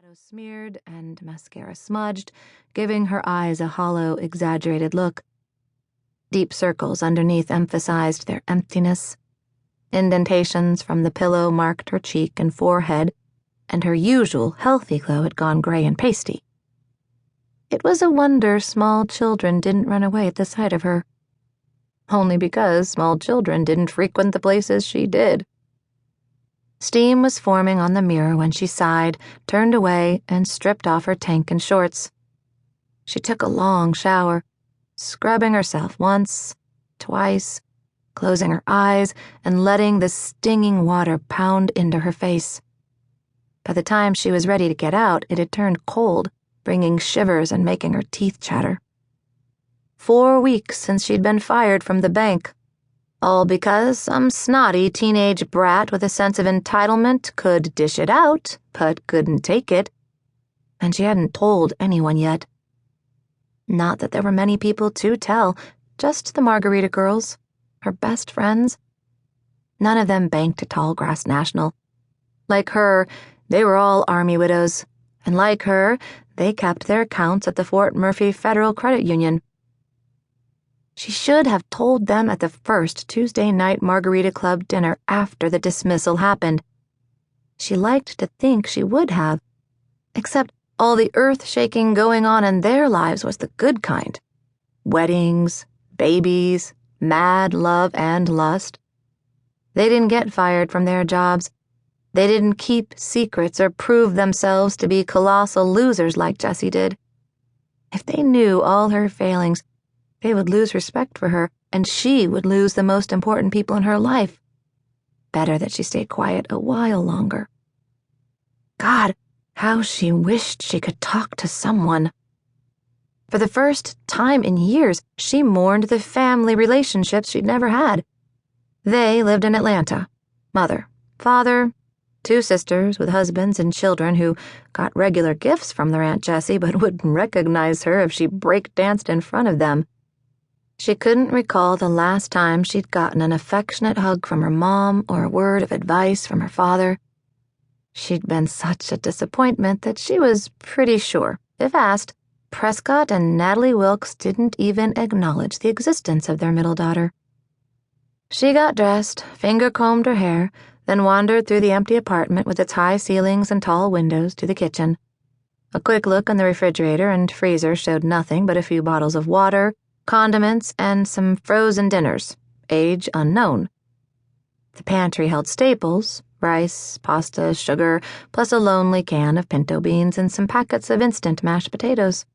eyeshadow smeared and mascara smudged, giving her eyes a hollow, exaggerated look. Deep circles underneath emphasized their emptiness. Indentations from the pillow marked her cheek and forehead, and her usual healthy glow had gone gray and pasty. It was a wonder small children didn't run away at the sight of her. Only because small children didn't frequent the places she did. Steam was forming on the mirror when she sighed, turned away, and stripped off her tank and shorts. She took a long shower, scrubbing herself once, twice, closing her eyes and letting the stinging water pound into her face. By the time she was ready to get out, it had turned cold, bringing shivers and making her teeth chatter. 4 weeks since she'd been fired from the bank. All because some snotty teenage brat with a sense of entitlement could dish it out, but couldn't take it. And she hadn't told anyone yet. Not that there were many people to tell, just the Margarita girls, her best friends. None of them banked at Tallgrass National. Like her, they were all Army widows, and like her, they kept their accounts at the Fort Murphy Federal Credit Union. She should have told them at the first Tuesday night Margarita Club dinner after the dismissal happened. She liked to think she would have, except all the earth-shaking going on in their lives was the good kind. Weddings, babies, mad love and lust. They didn't get fired from their jobs. They didn't keep secrets or prove themselves to be colossal losers like Jessy did. If they knew all her failings, they would lose respect for her, and she would lose the most important people in her life. Better that she stayed quiet a while longer. God, how she wished she could talk to someone. For the first time in years, she mourned the family relationships she'd never had. They lived in Atlanta. Mother, father, 2 sisters with husbands and children who got regular gifts from their Aunt Jessie but wouldn't recognize her if she break-danced in front of them. She couldn't recall the last time she'd gotten an affectionate hug from her mom or a word of advice from her father. She'd been such a disappointment that she was pretty sure, if asked, Prescott and Natalie Wilkes didn't even acknowledge the existence of their middle daughter. She got dressed, finger-combed her hair, then wandered through the empty apartment with its high ceilings and tall windows to the kitchen. A quick look in the refrigerator and freezer showed nothing but a few bottles of water, condiments, and some frozen dinners, age unknown. The pantry held staples, rice, pasta, sugar, plus a lonely can of pinto beans and some packets of instant mashed potatoes.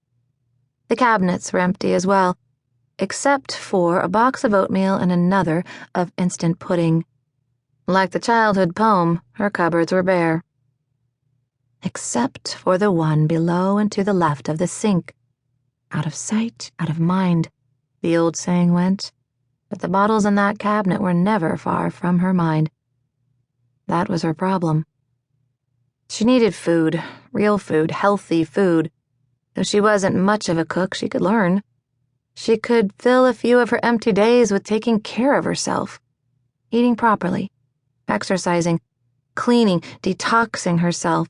The cabinets were empty as well, except for a box of oatmeal and another of instant pudding. Like the childhood poem, her cupboards were bare. Except for the one below and to the left of the sink. Out of sight, out of mind, the old saying went, but the bottles in that cabinet were never far from her mind. That was her problem. She needed food, real food, healthy food. Though she wasn't much of a cook, she could learn. She could fill a few of her empty days with taking care of herself, eating properly, exercising, cleaning, detoxing herself.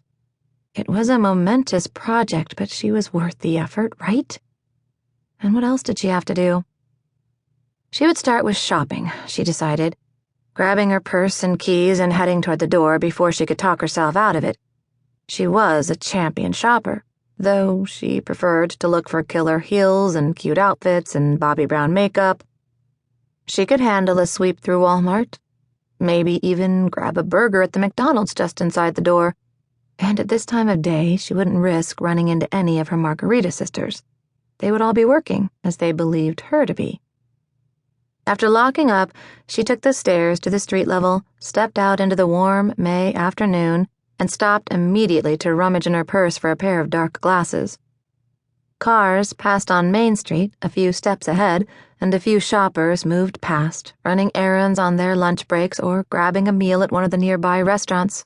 It was a momentous project, but she was worth the effort, right? And what else did she have to do? She would start with shopping, she decided, grabbing her purse and keys and heading toward the door before she could talk herself out of it. She was a champion shopper, though she preferred to look for killer heels and cute outfits and Bobby Brown makeup. She could handle a sweep through Walmart, maybe even grab a burger at the McDonald's just inside the door. And at this time of day, she wouldn't risk running into any of her Margarita sisters. They would all be working, as they believed her to be. After locking up, she took the stairs to the street level, stepped out into the warm May afternoon, and stopped immediately to rummage in her purse for a pair of dark glasses. Cars passed on Main Street a few steps ahead, and a few shoppers moved past, running errands on their lunch breaks or grabbing a meal at one of the nearby restaurants.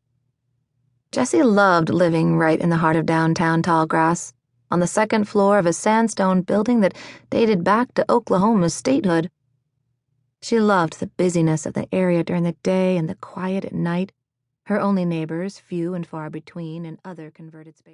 Jessy loved living right in the heart of downtown Tallgrass, on the second floor of a sandstone building that dated back to Oklahoma's statehood. She loved the busyness of the area during the day and the quiet at night, her only neighbors few and far between in other converted spaces.